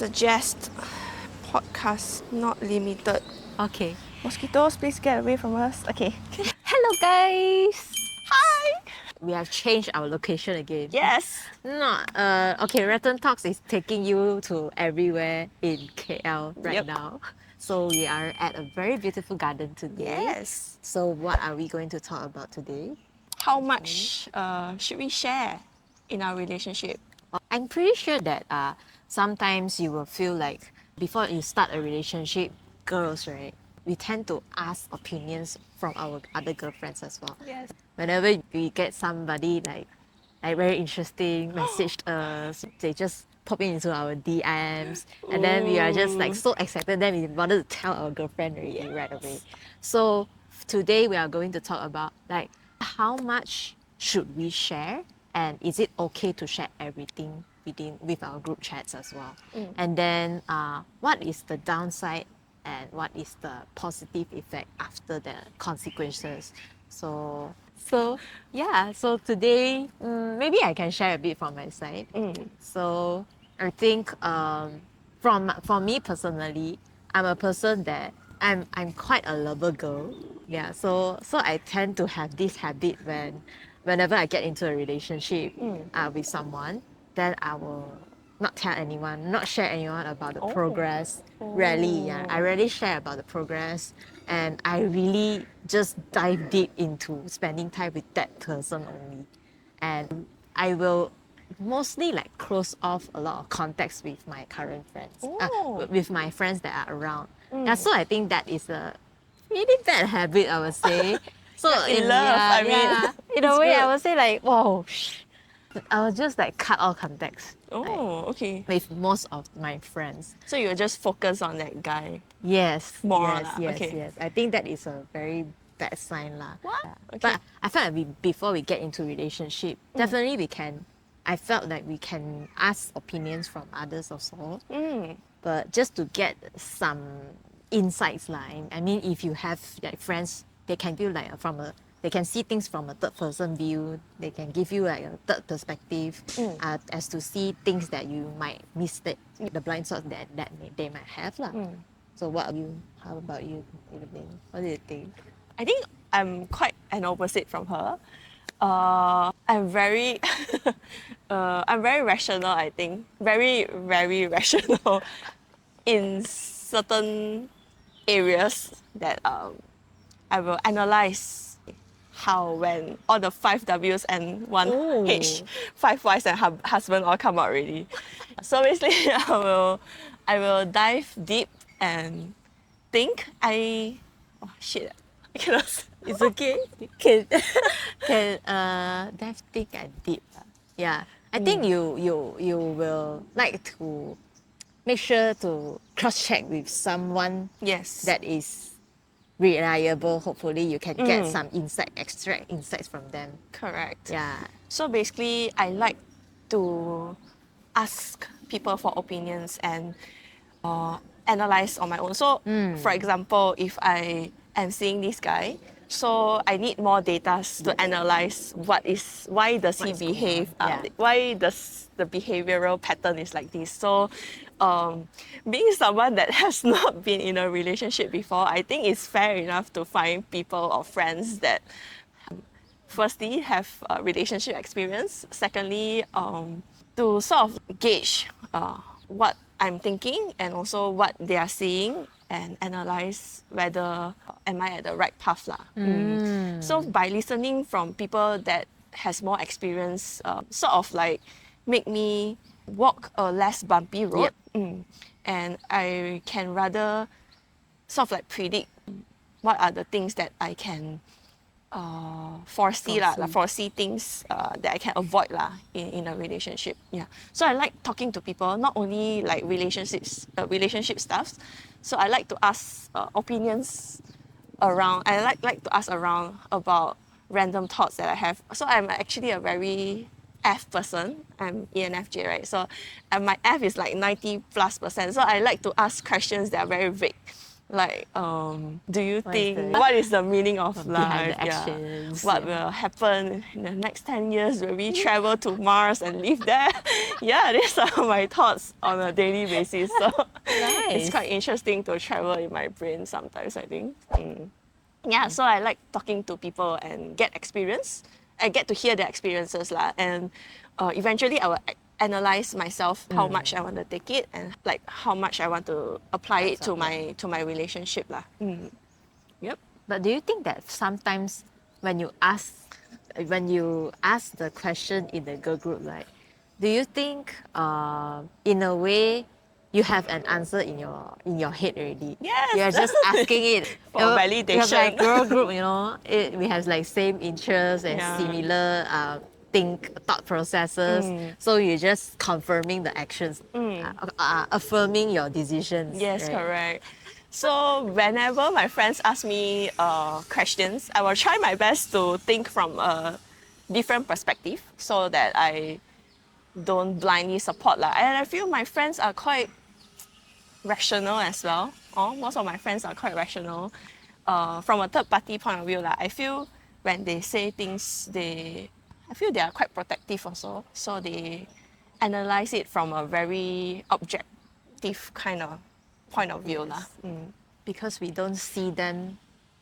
suggest podcast not limited. Okay. Mosquitoes, please get away from us. Okay. Hello, guys. Hi. We have changed our location again. Yes. Okay, Rattan Talks is taking you to everywhere in KL right Yep. now. So we are at a very beautiful garden today. Yes. So what are we going to talk about today? How much should we share in our relationship? I'm pretty sure that sometimes you will feel like before you start a relationship, girls, right? We tend to ask opinions from our other girlfriends as well. Yes. Whenever we get somebody like very interesting, messaged us, they just pop into our DMs, and then we are just like so excited. Then we wanted to tell our girlfriend right away. So today we are going to talk about like how much should we share, and is it okay to share everything with our group chats as well? And then what is the downside and what is the positive effect after the consequences? So yeah, so today maybe I can share a bit from my side. So I think for me personally, I'm a person that I'm quite a lover girl. Yeah, so I tend to have this habit whenever I get into a relationship with someone, then I will not tell anyone, not share anyone about the progress. Rarely, yeah. I rarely share about the progress, and I really just dive deep into spending time with that person only. And I will mostly like close off a lot of contacts with my current friends, with my friends that are around. Yeah, so I think that is a really bad habit, I would say. So in love, I mean. in a It's way, good. I would say like, wow, I will just like cut all contacts. Oh, okay. With most of my friends. So you just focus on that guy. Yes. More yes, lah, yes, okay. yes. I think that is a very bad sign lah. What? Yeah. Okay. But I felt like before we get into relationship, definitely I felt like we can ask opinions from others also. But just to get some insights lah. I mean, if you have like friends, they can feel like they can see things from a third person view. They can give you like a third perspective as to see things that you might miss, the blind spots that they might have lah. So how about you, Evelyn? What do you think? I think I'm quite an opposite from her. I'm very, I'm very rational. I think very, very rational in certain areas that I will analyze how when all the 5 W's and 1 H, 5 Y's and husband all come out already. So basically, I will dive deep and think. Oh shit, I cannot. It's okay. Can dive thick and deep. Yeah, I think you will like to make sure to cross check with someone Yes. that is reliable. Hopefully, you can get some extract insights from them. Correct. Yeah. So basically, I like to ask people for opinions and analyze on my own. So, for example, if I am seeing this guy, so I need more data to analyze why does he behave, why does the behavioral pattern is like this. So, being someone that has not been in a relationship before, I think it's fair enough to find people or friends that firstly have a relationship experience, secondly to sort of gauge what I'm thinking and also what they are seeing and analyze whether am I at the right path lah. So by listening from people that has more experience, sort of like make me walk a less bumpy road. And I can rather sort of like predict what are the things that I can foresee things that I can avoid lah in a relationship. Yeah. So I like talking to people, not only like relationship stuff. So I like to ask opinions around. I like to ask around about random thoughts that I have. So I'm actually a very F person. I'm ENFJ, right? So and my F is like 90+%. So I like to ask questions that are very vague. Like, do you think the- what is the meaning of behind life? the actions, What yeah. will happen in the next 10 years? Will we travel to Mars and live there? Yeah, these are my thoughts on a daily basis. So it's Nice. quite interesting to travel in my brain sometimes, I think. Yeah, so I like talking to people and get experience. I get to hear their experiences lah, and eventually I will analyze myself how much I want to take it and like how much I want to apply it to my relationship lah. Yep. But do you think that sometimes when you ask the question in the girl group, like, do you think in a way you have an answer in your head already? Yes. You're just asking it For Because validation. like girl group, we have like same interests and Yeah. similar thought processes. So you're just confirming the actions, affirming your decisions. Yes, right? correct. So whenever my friends ask me questions, I will try my best to think from a different perspective so that I don't blindly support lah. And I feel my friends are quite rational as well. Most of my friends are quite rational. From a third party point of view, lah, I feel when they say things, I feel they are quite protective also. So they analyze it from a very objective kind of point of view, lah. Because we don't see them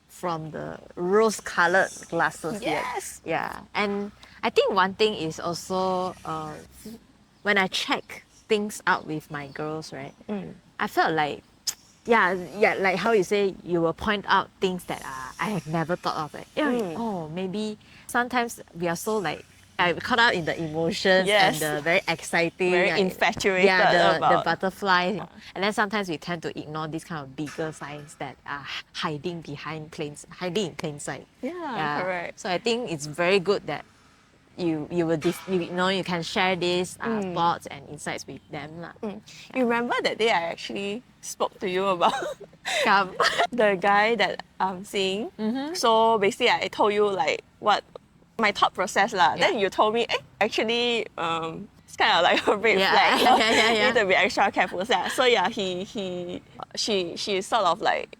from the rose-colored glasses Yes. yet. Yeah, and I think one thing is also when I check things out with my girls, right? I felt like, yeah, like how you say, you will point out things that I have never thought of. Like, oh, maybe sometimes we are so like caught up in the emotions Yes. and the very exciting, Very like, infatuated yeah, the about. butterflies. And then sometimes we tend to ignore these kind of bigger signs that are hiding in plain sight. Yeah, correct. So I think it's very good that you can share these thoughts and insights with them. You remember that day I actually spoke to you about Come. the guy that I'm seeing. So basically, I told you like what my thought process lah. Yeah. Then you told me, it's kind of like a red Yeah. flag. Yeah. Need to be extra careful. So yeah, she sort of like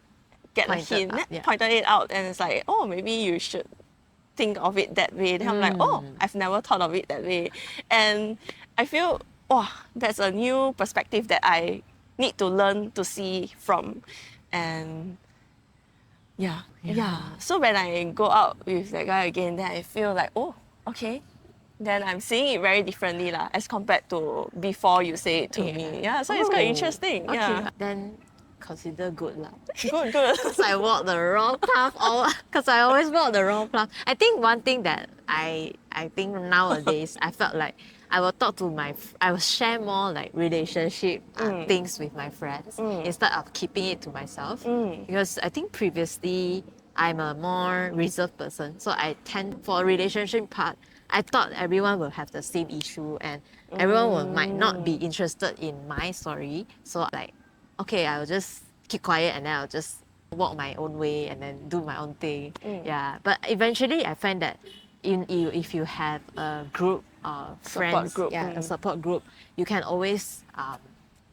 get Pointed a hint, out, yeah. pointed it out, and it's like, oh, maybe you should think of it that way. Then I'm like, oh, I've never thought of it that way, and I feel, that's a new perspective that I need to learn to see from, and yeah. So when I go out with that guy again, then I feel like, oh, okay. Then I'm seeing it very differently lah, as compared to before you say it to me. Yeah, so it's quite interesting. Okay. Yeah. Then consider good lah. Good. Because I walked the wrong path. Because I always walk the wrong path. I think one thing that I think nowadays I felt like I will I will share more like relationship things with my friends instead of keeping it to myself. Because I think previously I'm a more reserved person, so I tend for a relationship part. I thought everyone will have the same issue and everyone might not be interested in my story. So like, okay, I'll just keep quiet and then I'll just walk my own way and then do my own thing. Yeah, but eventually I find that if you have a group of friends, group. a support group, you can always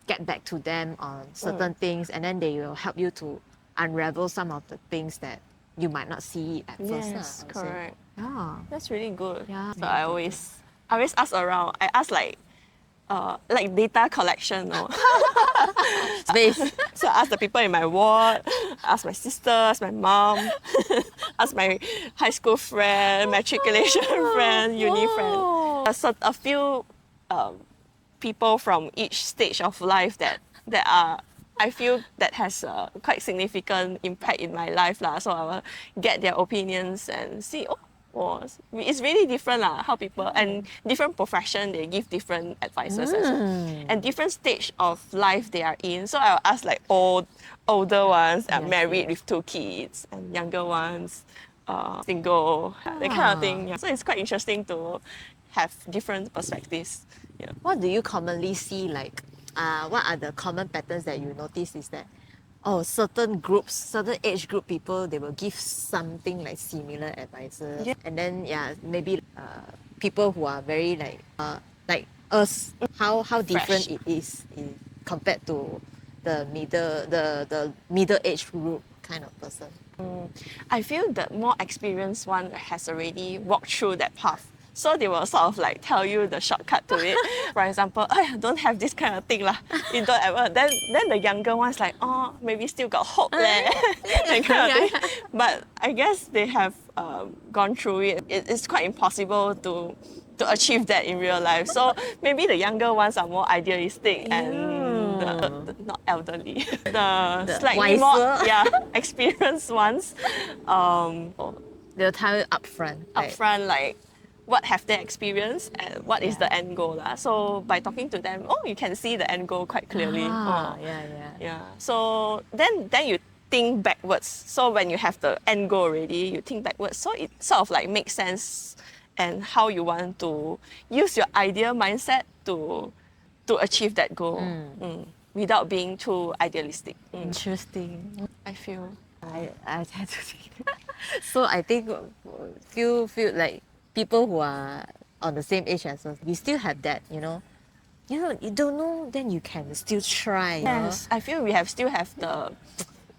get back to them on certain things, and then they will help you to unravel some of the things that you might not see at first. Yes, I would say. correct. Yeah. That's really good. Yeah. So I always ask around. I ask like data collection, no? Space. So I ask the people in my ward, ask my sister, ask my mom, ask my high school friend, matriculation friend, uni friend. So a few people from each stage of life that are, I feel that has a quite significant impact in my life lah. So I will get their opinions and see, it's really different lah, how people and different profession they give different advices as well. And different stage of life they are in. So I'll ask like older ones are married with 2 kids, and younger ones single, that kind of thing. Yeah. So it's quite interesting to have different perspectives. Yeah. What do you commonly see, like what are the common patterns that you notice is that certain groups, certain age group people, they will give something like similar advices. Yeah. And then maybe people who are very like us, how different Fresh. it is compared to the middle age group kind of person. I feel the more experienced one has already walked through that path. So they will sort of like tell you the shortcut to it. For example, I don't have this kind of thing lah. You don't ever. Then the younger ones like, oh, maybe still got hope there. That kind of thing. But I guess they have gone through it. It's quite impossible to achieve that in real life. So maybe the younger ones are more idealistic and the not elderly, the slightly more wiser. experienced ones. They'll tell you upfront. Upfront, like what have they experienced and what is the end goal. So by talking to them, you can see the end goal quite clearly. Yeah. So then you think backwards. So when you have the end goal already, you think backwards. So it sort of like makes sense and how you want to use your ideal mindset to achieve that goal without being too idealistic. Interesting. I feel. I tend to think. So I think feel like people who are on the same age as us, we still have that, you know, you don't know, then you can still try. Yes, I feel we still have the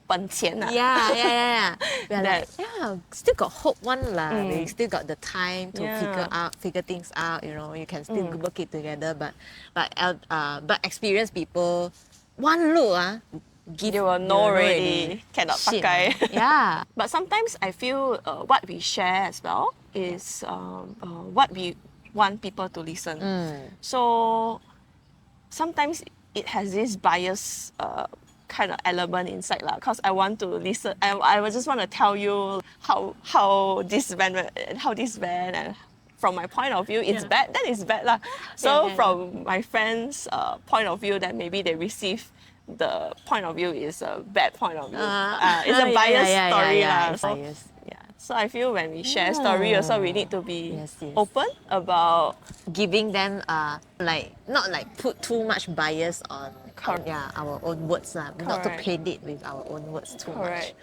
本钱 Yeah. We're That- like, still got hope one lah. We still got the time to Yeah. figure things out. You know, you can still work it together. But experienced people, one look give You will know already. Cannot Shit, pakai. man. Yeah. But sometimes I feel what we share as well is what we want people to listen. So sometimes it has this bias kind of element inside lah. Cause I want to listen. I just want to tell you how this went, and from my point of view, it's bad. Then it's bad lah. So from my friends' point of view, that maybe they receive the point of view is a bad point of view. It's a biased story lah. It's So, biased. so I feel when we share story also we need to be Yes. open about Giving them like not like put too much bias on Correct. our own words lah. Not to Correct. paint it with our own words too Correct.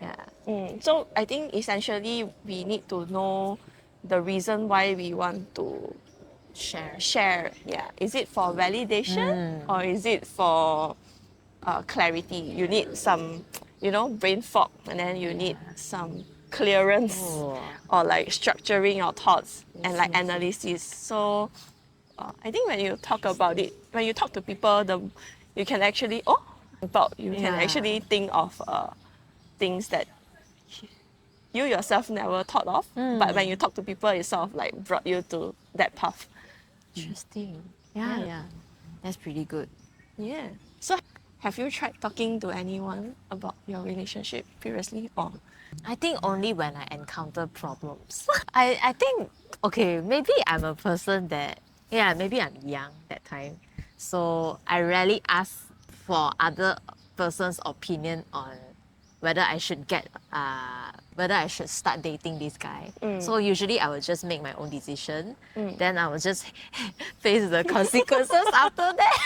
much. Yeah. So I think essentially we need to know the reason why we want to share. Yeah. Is it for validation or is it for clarity? You need some, brain fog, and then you need some clearance or like structuring your thoughts and like analysis. So I think when you talk about it, when you talk to people, you can actually can actually think of things that you yourself never thought of. But when you talk to people, it sort of like brought you to that path. Interesting. Yeah. That's pretty good. Yeah. So have you tried talking to anyone about your relationship previously? Or I think only when I encounter problems. I think, okay, maybe I'm a person that, maybe I'm young that time. So I rarely ask for other person's opinion on whether I should start dating this guy. So usually I will just make my own decision. Then I will just face the consequences after that.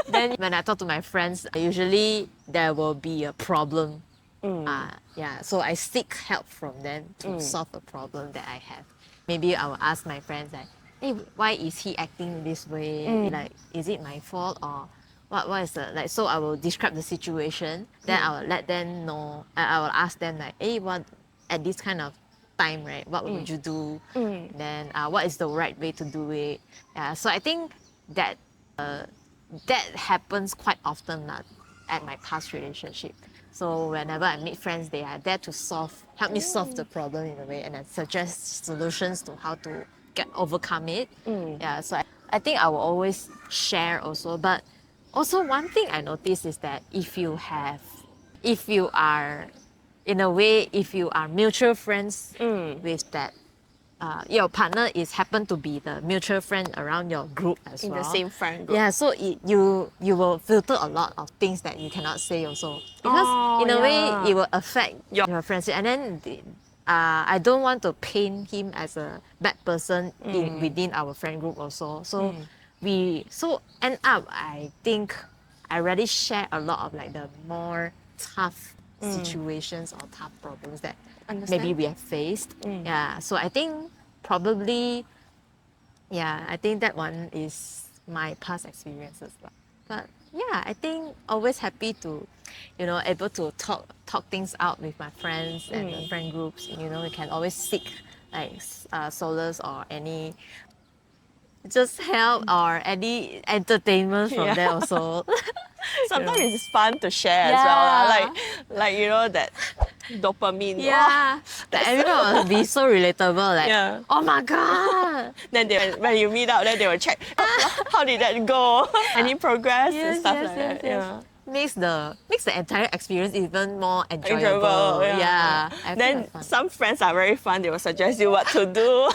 Then when I talk to my friends, usually there will be a problem. So I seek help from them to solve a problem that I have. Maybe I will ask my friends like, hey, why is he acting this way? Like, is it my fault or what is the like? So I will describe the situation. Then I will let them know. I will ask them like, hey, what at this kind of time, right? What would you do? Then what is the right way to do it? Yeah. So I think that that happens quite often at my past relationship. So whenever I meet friends, they are there to help me solve the problem in a way, and then suggest solutions to how to overcome it. Yeah, so I think I will always share also. But also one thing I noticed is that if you are mutual friends with that, your partner happen to be the mutual friend around your group as in well. the same friend group. Yeah, so you will filter a lot of things that you cannot say also, because in a way it will affect your friendship. And then I don't want to paint him as a bad person within our friend group also. So end up, I think I already share a lot of like the more tough situations or tough problems that maybe we have faced. Yeah, so I think probably, I think that one is my past experiences. But yeah, I think always happy to, able to talk things out with my friends and the friend groups. We can always seek like solace or any just help or any entertainment from Yeah. there also. Sometimes it's fun to share as well. Lah. Yeah. Like that dopamine. Yeah. Like everyone will be so relatable. Like, Yeah. oh my god. Then when you meet up, then they will check, how did that go? Any progress and stuff like that. Yeah. Makes the entire experience even more enjoyable. Enjoyable, yeah. I feel Then like fun. some friends are very fun. They will suggest you what to do,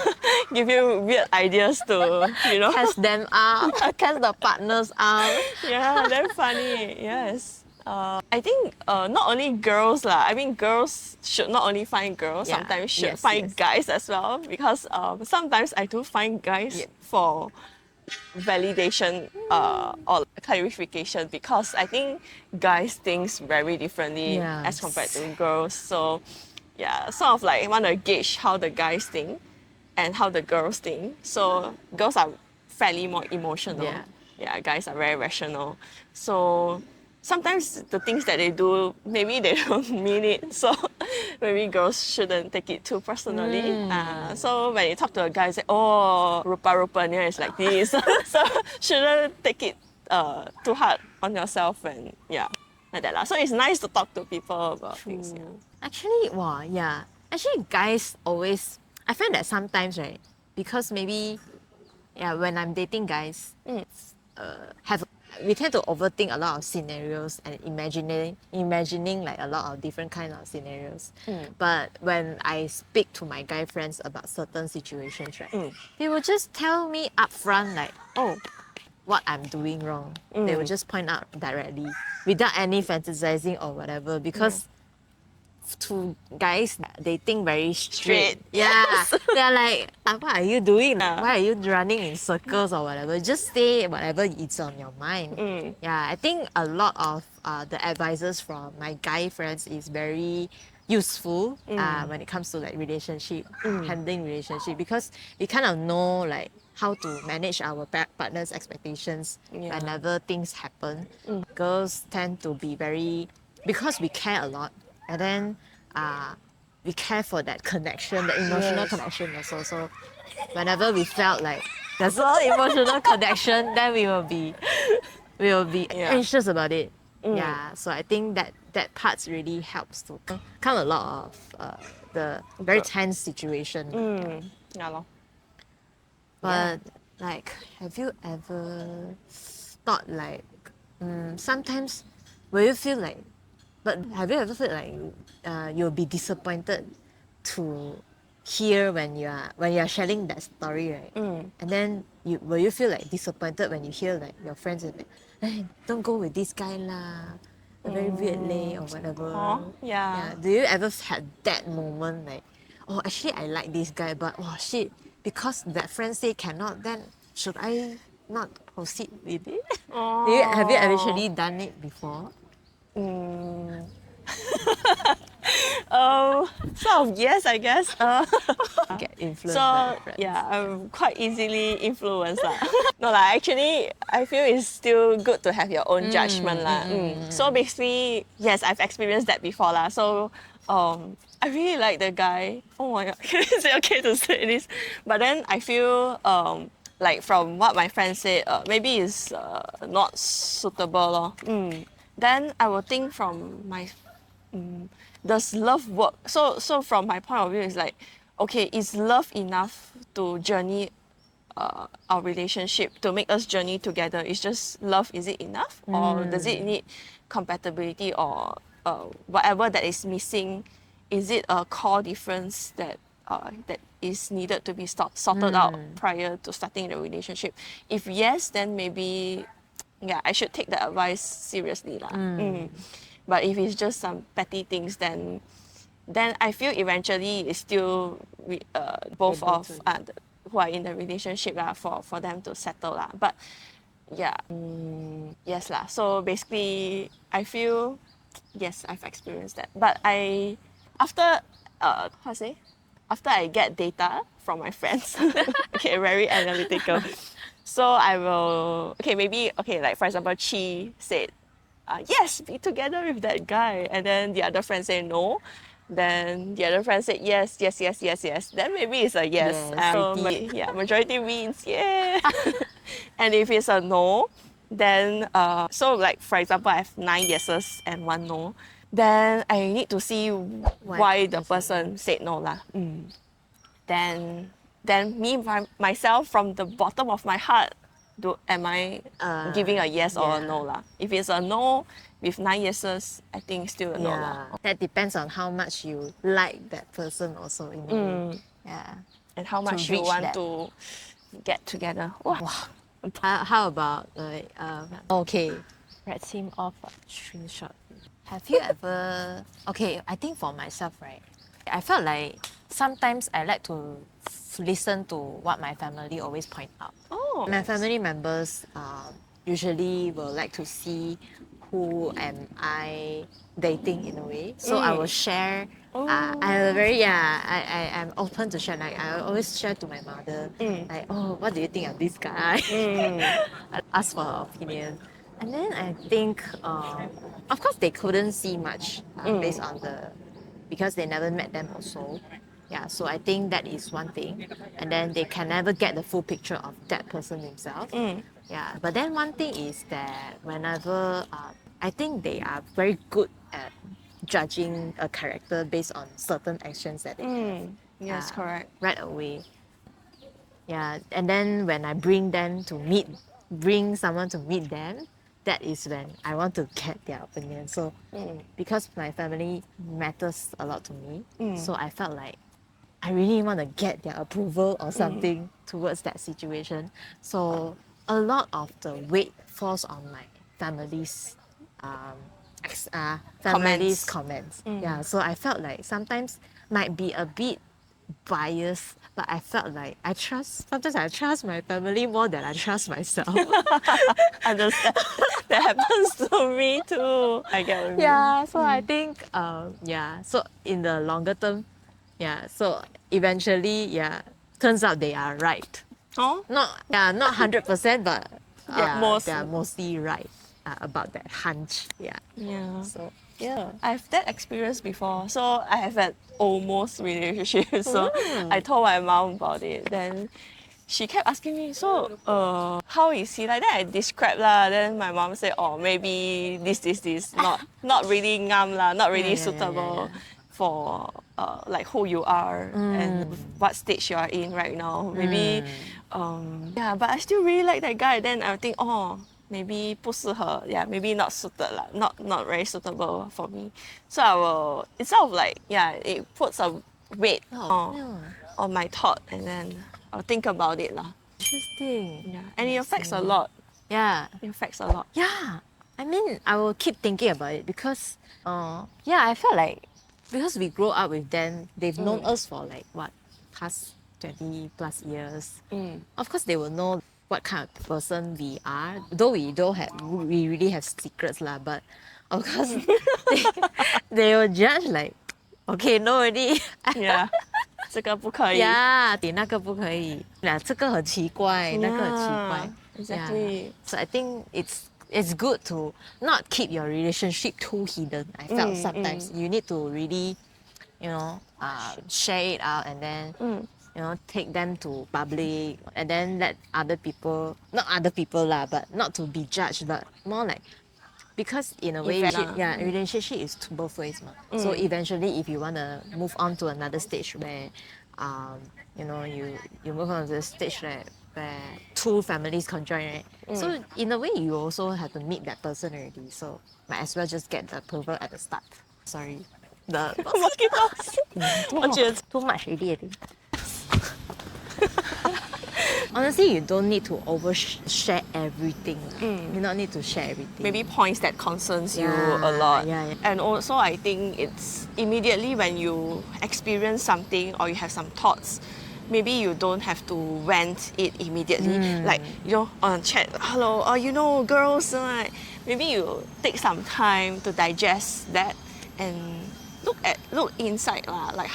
give you weird ideas to, Test them out, test the partners out. Yeah, they're funny. Yes. I think not only girls lah. I mean, girls should not only find girls. Yeah. Sometimes should Yes, find yes. guys as well because sometimes I do find guys Yeah. for validation or clarification because I think guys think very differently as compared to girls. So yeah, sort of like want to gauge how the guys think and how the girls think. So girls are fairly more emotional. Yeah. Guys are very rational. So sometimes the things that they do, maybe they don't mean it. So maybe girls shouldn't take it too personally. So when you talk to a guy, say, oh, rupa niya is like this. So shouldn't take it too hard on yourself and like that lah. So it's nice to talk to people about things. Yeah. Actually, wow, yeah. Actually, guys always, I find that sometimes, right, because maybe, when I'm dating guys, we tend to overthink a lot of scenarios and imagining like a lot of different kind of scenarios. But when I speak to my guy friends about certain situations, right, they will just tell me upfront like, oh, what I'm doing wrong. They will just point out directly without any fantasizing or whatever because to guys, they think very straight. Yeah. They're like, what are you doing? Why are you running in circles or whatever? Just say whatever is on your mind. Yeah, I think a lot of the advices from my guy friends is very useful when it comes to like relationship, handling relationship because we kind of know like how to manage our partner's expectations whenever things happen. Girls tend to be very, because we care a lot, and then we care for that connection, the emotional connection also. So whenever we felt like there's no emotional connection, then we will be anxious about it. Yeah, so I think that part really helps to calm a lot of the very tense situation. Yeah, lor. But like, have you ever thought like, sometimes will you feel like, but have you ever felt like you'll be disappointed to hear when you are sharing that story, right? And then will you feel like disappointed when you hear like your friends are like, hey, don't go with this guy lah, very weird leh or whatever. Yeah. Do you ever had that moment like, oh, actually I like this guy, but oh shit, because that friend say cannot, then should I not proceed with it? Have you actually done it before? Sort of yes, I guess. Get influenced So by your friends. yeah, I'm quite easily influenced lah. No lah, actually I feel it's still good to have your own judgment lah. So basically, yes, I've experienced that before lah. So I really like the guy. Oh my god, is it okay to say this? But then I feel like from what my friends said, maybe it's not suitable lor. Then I will think from my does love work? So from my point of view, it's like, okay, is love enough to journey our relationship, to make us journey together? Is just love, is it enough? Or does it need compatibility or whatever that is missing? Is it a core difference that is needed to be sorted out prior to starting the relationship? If yes, then maybe I should take the advice seriously lah. But if it's just some petty things, then I feel eventually it's still both of who are in the relationship lah for them to settle lah. But yes lah. So basically, I feel yes, I've experienced that. But after I get data from my friends, okay, very analytical. So I will, okay, maybe, okay, like for example, Chi said, yes, be together with that guy. And then the other friend say no. Then the other friend said yes, yes, yes, yes, yes. Then maybe it's a yes. Yes, So yeah, majority wins, yeah. And if it's a no, then so like for example, I have 9 yeses and 1 no. Then I need to see why the person said no lah. Then me myself from the bottom of my heart, am I giving a yes or a no lah? If it's a no with 9 yeses, I think still a no lah. That depends on how much you like that person also in a way. Yeah. And how much you reach want that. to get together. Wow. How about like okay, red team off screenshot. Have you ever okay, I think for myself, right? I felt like sometimes I like to listen to what my family always point out. Oh. My family members usually will like to see who am I dating in a way. So I will share. I'm very I'm open to share. Like I always share to my mother. Like, oh, what do you think of this guy? I ask for her opinion. And then I think, of course, they couldn't see much based on because they never met them also. Yeah, so I think that is one thing. And then they can never get the full picture of that person themselves. Yeah, but then one thing is that whenever, I think they are very good at judging a character based on certain actions that they have. Yes, correct. Right away. Yeah, and then when I bring someone to meet them, that is when I want to get their opinion. So because my family matters a lot to me, so I felt like I really want to get their approval or something towards that situation. So a lot of the weight falls on my family's comments. Yeah, so I felt like sometimes might be a bit biased, but I felt like sometimes I trust my family more than I trust myself. Understand. That happens to me too. I get what you mean. Yeah, so I think, so in the longer term, so eventually, turns out they are right. Oh? Not 100%, but most. they are mostly right about that hunch. Yeah. So, yeah. I've that experience before. So I have an almost relationship. So I told my mom about it. Then she kept asking me, so how is he like? Then I described lah. Then my mom said, oh, maybe this, not really ngam lah, not really suitable for like who you are and what stage you are in right now. Maybe, but I still really like that guy. Then I think, oh, maybe 不适合, maybe not suited lah, not very suitable for me. So I will, it's sort of like, it puts a weight on my thought, and then I'll think about it lah. Interesting. Yeah, and it affects a lot. Yeah. It affects a lot. Yeah. I mean, I will keep thinking about it because, I felt like because we grow up with them, they've known us for like what, past 20 plus years. Of course, they will know what kind of person we are. Though we really have secrets lah, but of course they will judge like, okay, no already. Yeah. 这个不可以. Yeah, 那个不可以. 这个很奇怪, 那个很奇怪. Exactly. So I think it's good to not keep your relationship too hidden. I felt sometimes you need to really, share it out and then, take them to public and then let other people, not other people lah, but not to be judged, but more like, because in a way, relationship is both ways. So eventually, if you want to move on to another stage where, you move on to the stage where two families conjoin, right? So in a way, you also have to meet that person already. So might as well just get the approval at the start. Sorry. The too much already, I think. Honestly, you don't need to overshare everything. You don't need to share everything. Maybe points that concerns you a lot. And also, I think it's immediately when you experience something or you have some thoughts, maybe you don't have to vent it immediately. Like, on chat, hello, girls, maybe you take some time to digest that and look inside, like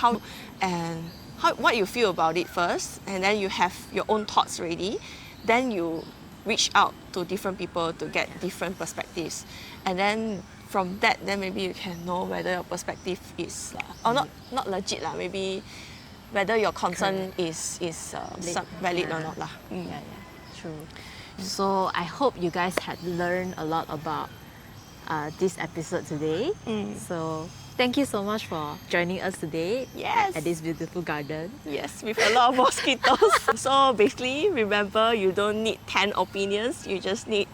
what you feel about it first, and then you have your own thoughts ready. then you reach out to different people to get different perspectives, and then from that, then maybe you can know whether your perspective is or not legit lah. Maybe whether your concern is valid or not lah. Yeah, true. So I hope you guys had learned a lot about this episode today. So thank you so much for joining us today Yes. at this beautiful garden. Yes, with a lot of mosquitoes. So basically, remember, you don't need 10 opinions. You just need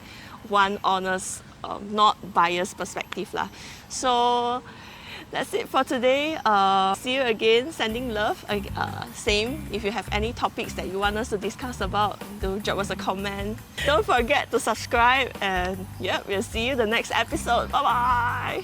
one honest, not biased perspective lah. So that's it for today. See you again. Sending love. Same. If you have any topics that you want us to discuss about, do drop us a comment. Don't forget to subscribe. And yeah, we'll see you the next episode. Bye bye.